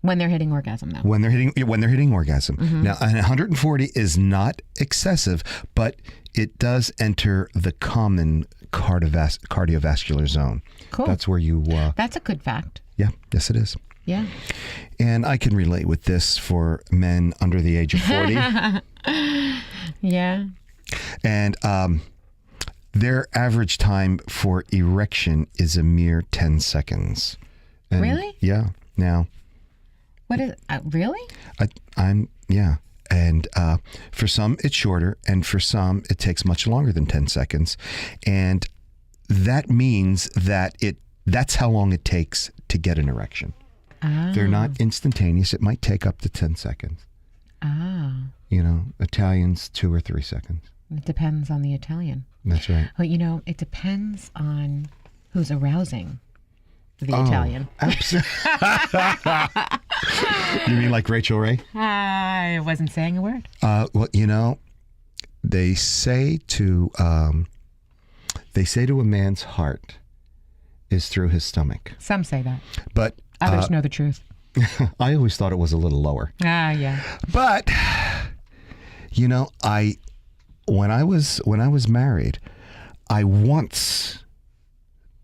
when they're hitting orgasm, though. when they're hitting orgasm. Now, 140 is not excessive, but it does enter the common cardiovascular zone. Cool. That's where you. That's a good fact. Yeah. Yes, it is. Yeah. And I can relate with this for men under the age of 40. Yeah. And their average time for erection is a mere 10 seconds. And Really? Yeah. Now, What is really? yeah. And for some, it's shorter. And for some, it takes much longer than 10 seconds. And that means that that's how long it takes to get an erection. They're not instantaneous. It might take up to 10 seconds. Italians, 2 or 3 seconds. It depends on the Italian. That's right. Well, it depends on who's arousing the Italian. Absolutely. You mean like Rachel Ray? I wasn't saying a word. Well, they say to a man's heart is through his stomach. Some say that. But Others know the truth. I always thought it was a little lower. Yeah. But when I was married, I once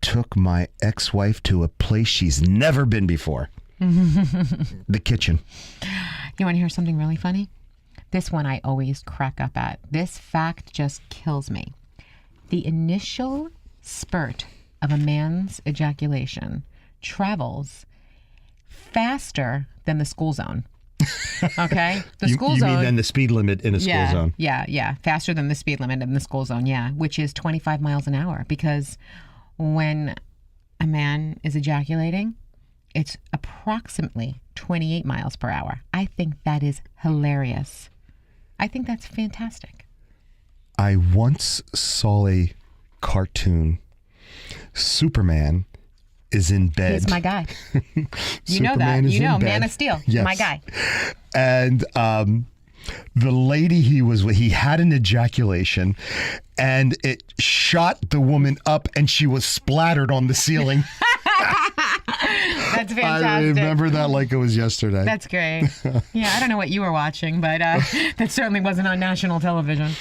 took my ex-wife to a place she's never been before. The kitchen. You want to hear something really funny? This one I always crack up at. This fact just kills me. The initial spurt of a man's ejaculation travels faster than the school zone. Okay? The school you zone. mean than the speed limit in a school zone? Yeah. Faster than the speed limit in the school zone, yeah. Which is 25 miles an hour. Because when a man is ejaculating, it's approximately 28 miles per hour. I think that is hilarious. I think that's fantastic. I once saw a cartoon. Superman is in bed. He's my guy. You know that. You know, Man of Steel. Yes. My guy. And the lady he had an ejaculation, and it shot the woman up, and she was splattered on the ceiling. That's fantastic. I remember that like it was yesterday. That's great. Yeah, I don't know what you were watching, but that certainly wasn't on national television.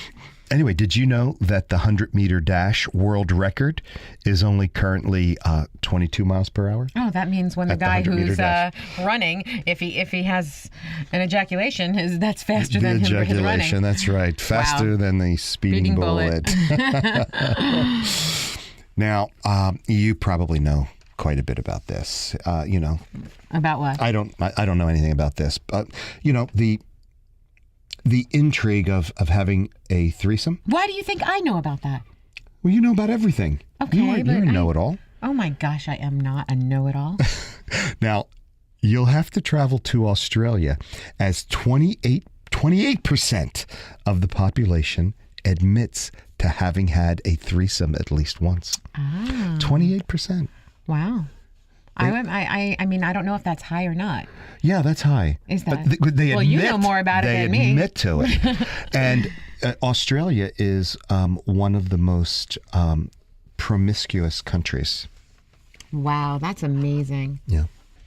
Anyway, did you know that the 100-meter dash world record is only currently 22 miles per hour? Oh, that means when the At the guy 100-meter who's dash. running, if he has an ejaculation, that's faster The than him ejaculation, running. that's right. Faster Wow. than the speeding bullet. Now, you probably know quite a bit about this. About what? I don't know anything about this, but the intrigue of having a threesome. Why do you think I know about that? Well, you know about everything. Okay, you're but a know-it-all. Oh my gosh, I am not a know-it-all. Now, you'll have to travel to Australia, as 28% of the population admits to having had a threesome at least once. 28%. Wow. I mean, I don't know if that's high or not. Yeah, that's high. Is that? But they well, admit, you know more about it than me. They admit to it. And Australia is one of the most promiscuous countries. Wow, that's amazing. Yeah.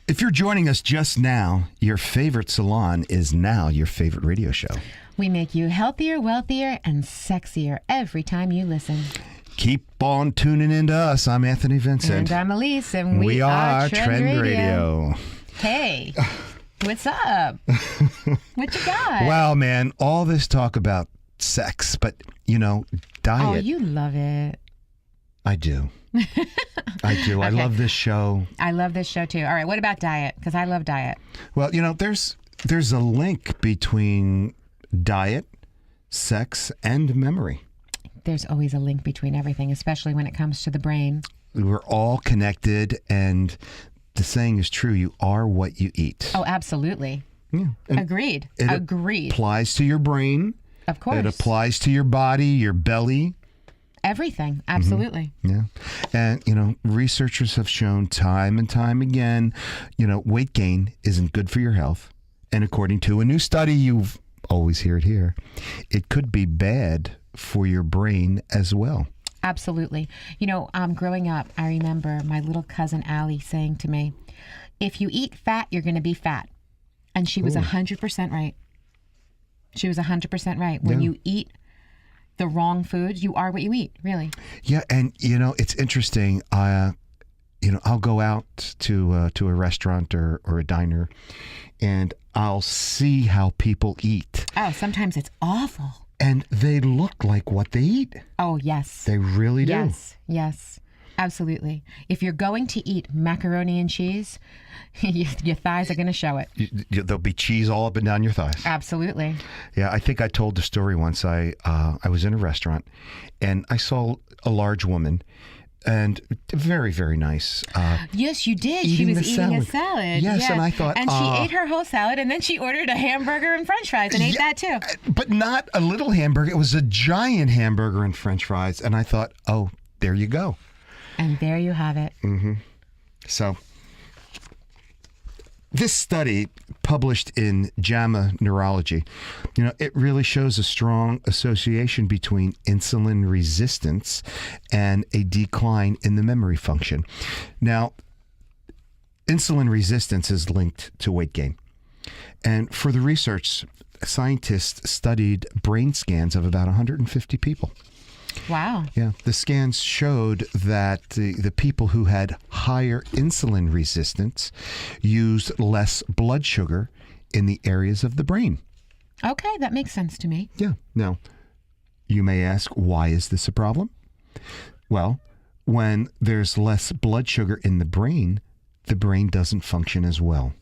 If you're joining us just now, your favorite salon is now your favorite radio show. We make you healthier, wealthier, and sexier every time you listen. Keep on tuning into us. I'm Anthony Vincent. And I'm Elise, and we are Trend Radio. Hey, what's up? What you got? Wow, man, all this talk about sex, but, diet. Oh, you love it. I do. I do. Okay. I love this show. I love this show, too. All right, what about diet? Because I love diet. Well, there's a link between diet, sex, and memory. There's always a link between everything, especially when it comes to the brain. We're all connected, and the saying is true. You are what you eat. Oh, absolutely. Yeah. Agreed. Agreed. It applies to your brain. Of course. It applies to your body, your belly. Everything. Absolutely. Mm-hmm. Yeah. And, researchers have shown time and time again, weight gain isn't good for your health. And according to a new study, you've always hear it here, it could be bad for your brain as well. Absolutely. Growing up, I remember my little cousin Allie saying to me, if you eat fat, you're going to be fat. And she was 100% right. She was 100% right. When you eat the wrong foods, you are what you eat, really. Yeah. And, it's interesting. I'll go out to a restaurant or a diner, and I'll see how people eat. Oh, sometimes it's awful. And they look like what they eat. Oh, yes. They really do. Yes, absolutely. If you're going to eat macaroni and cheese, your thighs are going to show it. There'll be cheese all up and down your thighs. Absolutely. Yeah, I think I told the story once. I was in a restaurant, and I saw a large woman, and very, very nice. Yes, you did. She was eating a salad. Yes, and I thought... And she ate her whole salad, and then she ordered a hamburger and french fries and ate that too. But not a little hamburger. It was a giant hamburger and french fries. And I thought, oh, there you go. And there you have it. Mm-hmm. So... this study, published in JAMA Neurology, it really shows a strong association between insulin resistance and a decline in the memory function. Now, insulin resistance is linked to weight gain. And for the research, scientists studied brain scans of about 150 people. Wow. Yeah. The scans showed that the people who had higher insulin resistance used less blood sugar in the areas of the brain. Okay, that makes sense to me. Yeah. Now, you may ask, why is this a problem? Well, when there's less blood sugar in the brain doesn't function as well.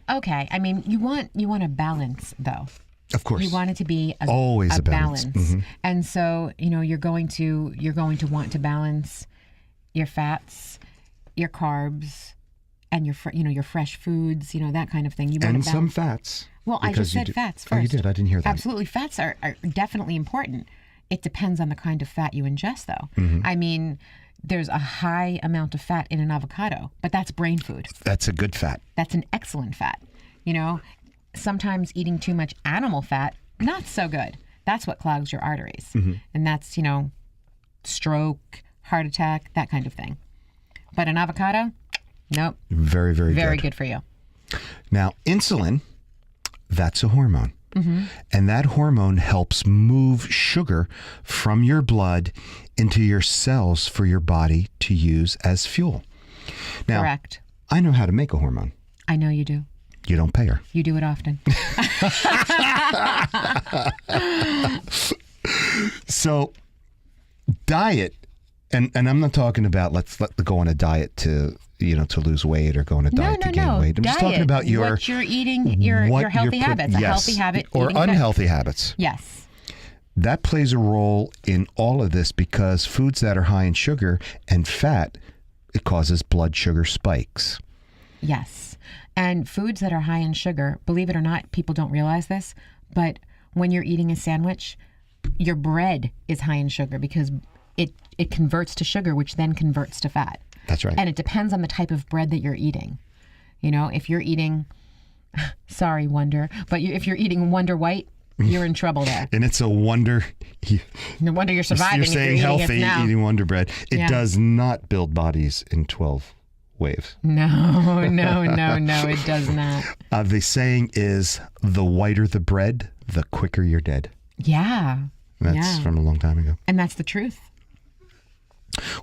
Okay. I mean, you want a balance, though. Of course. You want it to be always a balance. Mm-hmm. And so, you're going to want to balance your fats, your carbs, and your fresh foods, that kind of thing. You want and some fats. Well, I just said fats first. Oh, you did? I didn't hear that. Absolutely. Fats are definitely important. It depends on the kind of fat you ingest, though. Mm-hmm. I mean, there's a high amount of fat in an avocado, but that's brain food. That's a good fat. That's an excellent fat. Sometimes eating too much animal fat, not so good. That's what clogs your arteries. Mm-hmm. And that's, stroke, heart attack, that kind of thing. But an avocado, nope. Very, very good. Very good for you. Now, insulin, that's a hormone. Mm-hmm. And that hormone helps move sugar from your blood into your cells for your body to use as fuel. Now, correct. I know how to make a hormone. I know you do. You don't pay her. You do it often. So, diet, and I'm not talking about let's go on a diet to lose weight or go on a diet to gain weight. I'm just talking about what you're eating, your healthy habits, a healthy habit, or unhealthy habits. Yes. That plays a role in all of this because foods that are high in sugar and fat, it causes blood sugar spikes. Yes. And foods that are high in sugar, believe it or not, people don't realize this, but when you're eating a sandwich, your bread is high in sugar because it converts to sugar, which then converts to fat. That's right. And it depends on the type of bread that you're eating. You know, if you're eating, sorry, Wonder, but if you're eating Wonder White, you're in trouble there. And it's a wonder. No wonder you're surviving. You're saying if you're healthy, eating Wonder Bread. It does not build bodies in 12 waves. No, it does not. The saying is, the whiter the bread, the quicker you're dead. Yeah. That's from a long time ago. And that's the truth.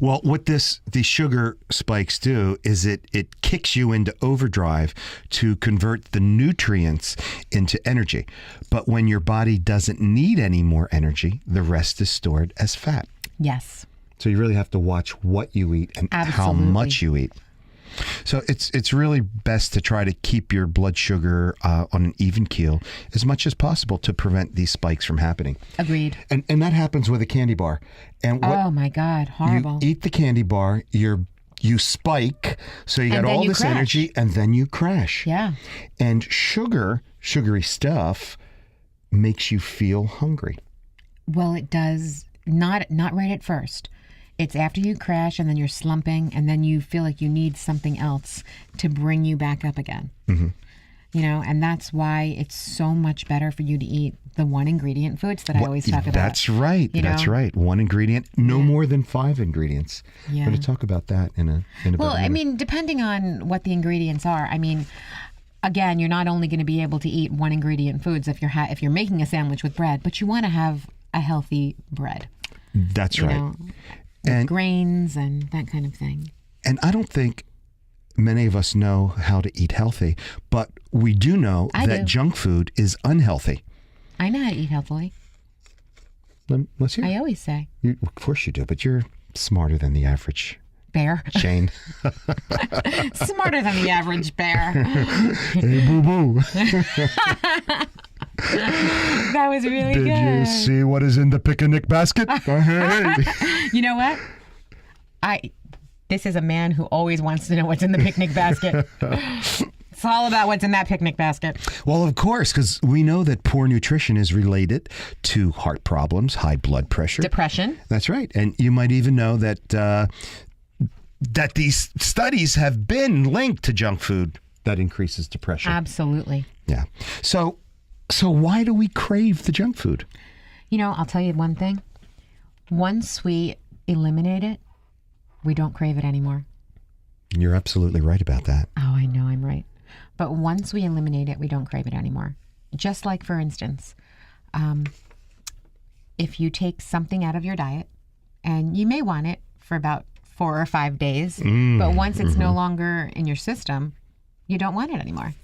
Well, what these sugar spikes do is it kicks you into overdrive to convert the nutrients into energy. But when your body doesn't need any more energy, the rest is stored as fat. Yes. So you really have to watch what you eat and how Absolutely. much you eat. So it's really best to try to keep your blood sugar on an even keel as much as possible to prevent these spikes from happening. Agreed. And that happens with a candy bar. And Oh my God, horrible. you eat the candy bar, you spike, so you And got then all you this crash. energy, and then you crash. Yeah. And sugary stuff makes you feel hungry. Well, it does not right at first. It's after you crash and then you're slumping and then you feel like you need something else to bring you back up again. Mm-hmm. You know, and that's why it's so much better for you to eat the one ingredient foods that I always talk about. That's right. You That's know? right. One ingredient, no more than 5 ingredients. Yeah. I'm going to talk about that in a Well, bit. I mean, depending on what the ingredients are, I mean, again, you're not only going to be able to eat one ingredient foods if you're making a sandwich with bread, but you want to have a healthy bread. That's you right. know, with grains and that kind of thing. And I don't think many of us know how to eat healthy, but we do know that junk food is unhealthy. I know how to eat healthily. Let's hear. I always say. Of course you do, but you're smarter than the average bear. Shane. Smarter than the average bear. Hey, boo-boo. That was really good. Did you see what is in the picnic basket? Hey. You know what? This is a man who always wants to know what's in the picnic basket. It's all about what's in that picnic basket. Well, of course, because we know that poor nutrition is related to heart problems, high blood pressure, depression. That's right. And you might even know that that these studies have been linked to junk food that increases depression. Absolutely. Yeah. So why do we crave the junk food? You know, I'll tell you one thing. Once we eliminate it, we don't crave it anymore. You're absolutely right about that. Oh, I know I'm right. But once we eliminate it, we don't crave it anymore. Just like, for instance, if you take something out of your diet, and you may want it for about 4 or 5 days, but once it's no longer in your system, you don't want it anymore.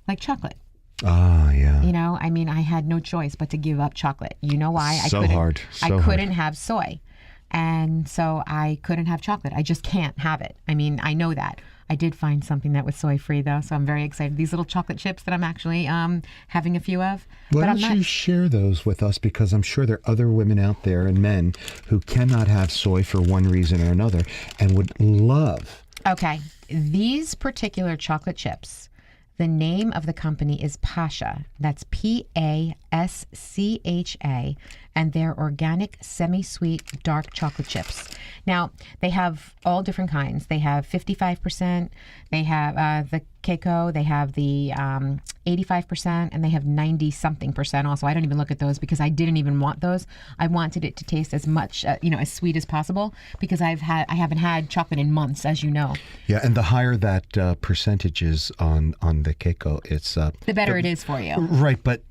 Like chocolate. Ah, yeah. You know, I mean, I had no choice but to give up chocolate. You know why? So hard. I couldn't have soy. And so I couldn't have chocolate. I just can't have it. I mean, I know that. I did find something that was soy-free, though, so I'm very excited. These little chocolate chips that I'm actually having a few of. Why don't you share those with us? Because I'm sure there are other women out there and men who cannot have soy for one reason or another and would love. Okay. These particular chocolate chips, the name of the company is Pascha. That's Pascha. And they're organic, semi-sweet, dark chocolate chips. Now, they have all different kinds. They have 55%, they have the Keiko, they have the 85%, and they have 90-something% also. I don't even look at those because I didn't even want those. I wanted it to taste as much, as sweet as possible because I haven't had chocolate in months, as you know. Yeah, and the higher that percentage is on the Keiko, it's... the better it is for you. Right, but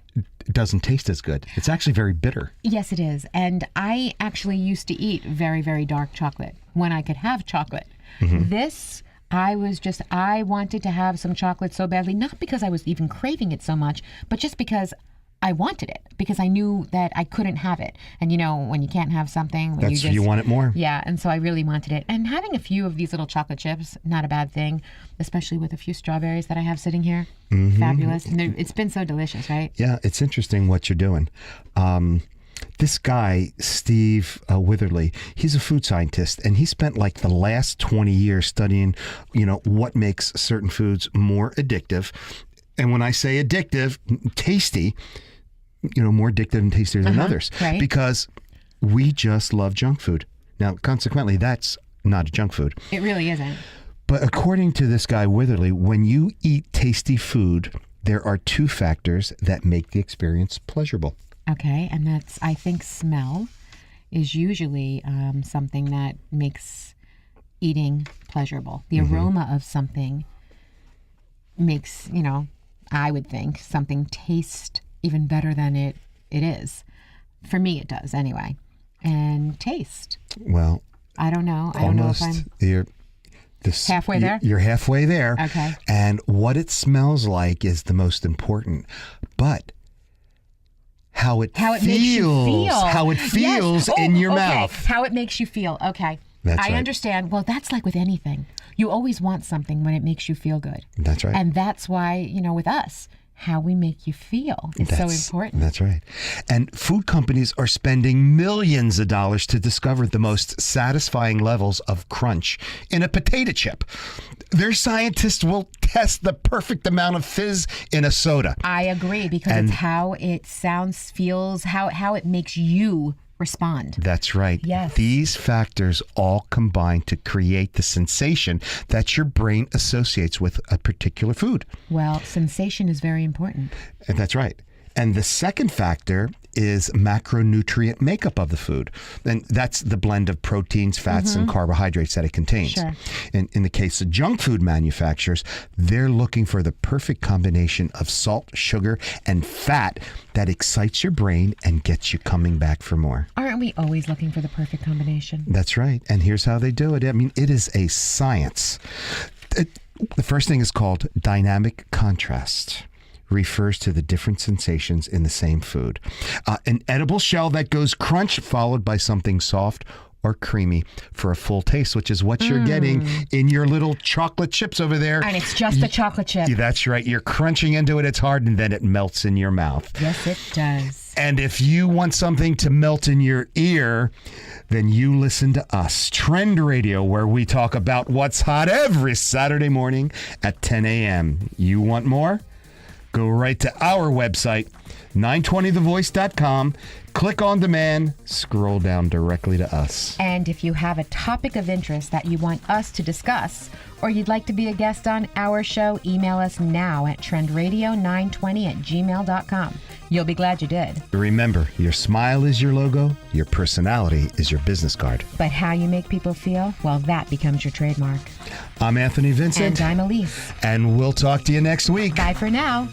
it doesn't taste as good. It's actually very bitter. Yes, it is. And I actually used to eat very, very dark chocolate when I could have chocolate. Mm-hmm. This, I wanted to have some chocolate so badly, not because I was even craving it so much, but just because I wanted it, because I knew that I couldn't have it. And you know, when you can't have something, you want it more. Yeah, and so I really wanted it. And having a few of these little chocolate chips, not a bad thing, especially with a few strawberries that I have sitting here. Mm-hmm. Fabulous. And it's been so delicious, right? Yeah, it's interesting what you're doing. This guy, Steve Witherly, he's a food scientist, and he spent like the last 20 years studying, what makes certain foods more addictive. And when I say addictive, tasty, more addictive and tastier than others. Right. Because we just love junk food. Now, consequently, that's not a junk food. It really isn't. But according to this guy Witherly, when you eat tasty food, there are 2 factors that make the experience pleasurable. Okay, and that's, I think, smell is usually something that makes eating pleasurable. The aroma of something makes, I would think, something taste even better than it is. For me, it does anyway. And taste. Well, I don't know. I almost. don't know if I'm halfway there. You're halfway there. Okay. And what it smells like is the most important. But how it makes you feel. How it feels Yes. in your okay. mouth. How it makes you feel. Okay. That's I right. understand. Well, that's like with anything. You always want something when it makes you feel good. That's right. And that's why, with us, how we make you feel is so important. That's right. And food companies are spending millions of dollars to discover the most satisfying levels of crunch in a potato chip. Their scientists will test the perfect amount of fizz in a soda. I agree, because it's how it sounds, feels, how it makes you respond. That's right. Yes. These factors all combine to create the sensation that your brain associates with a particular food. Well, sensation is very important. And that's right. And the second factor is macronutrient makeup of the food. And that's the blend of proteins, fats, and carbohydrates that it contains. Sure. In the case of junk food manufacturers, they're looking for the perfect combination of salt, sugar, and fat that excites your brain and gets you coming back for more. Aren't we always looking for the perfect combination? That's right. And here's how they do it. I mean, it is a science. The first thing is called dynamic contrast. Refers to the different sensations in the same food. An edible shell that goes crunch followed by something soft or creamy for a full taste, which is what you're getting in your little chocolate chips over there. And it's just a chocolate chip. That's right. You're crunching into it. It's hard, and then it melts in your mouth. Yes, it does. And if you want something to melt in your ear, then you listen to us, Trend Radio, where we talk about what's hot every Saturday morning at 10 a.m. You want more? Go right to our website, 920thevoice.com, click on demand, scroll down directly to us. And if you have a topic of interest that you want us to discuss, or you'd like to be a guest on our show, email us now at trendradio920@gmail.com. You'll be glad you did. Remember, your smile is your logo, your personality is your business card. But how you make people feel, well, that becomes your trademark. I'm Anthony Vincent. And I'm Elise. And we'll talk to you next week. Bye for now.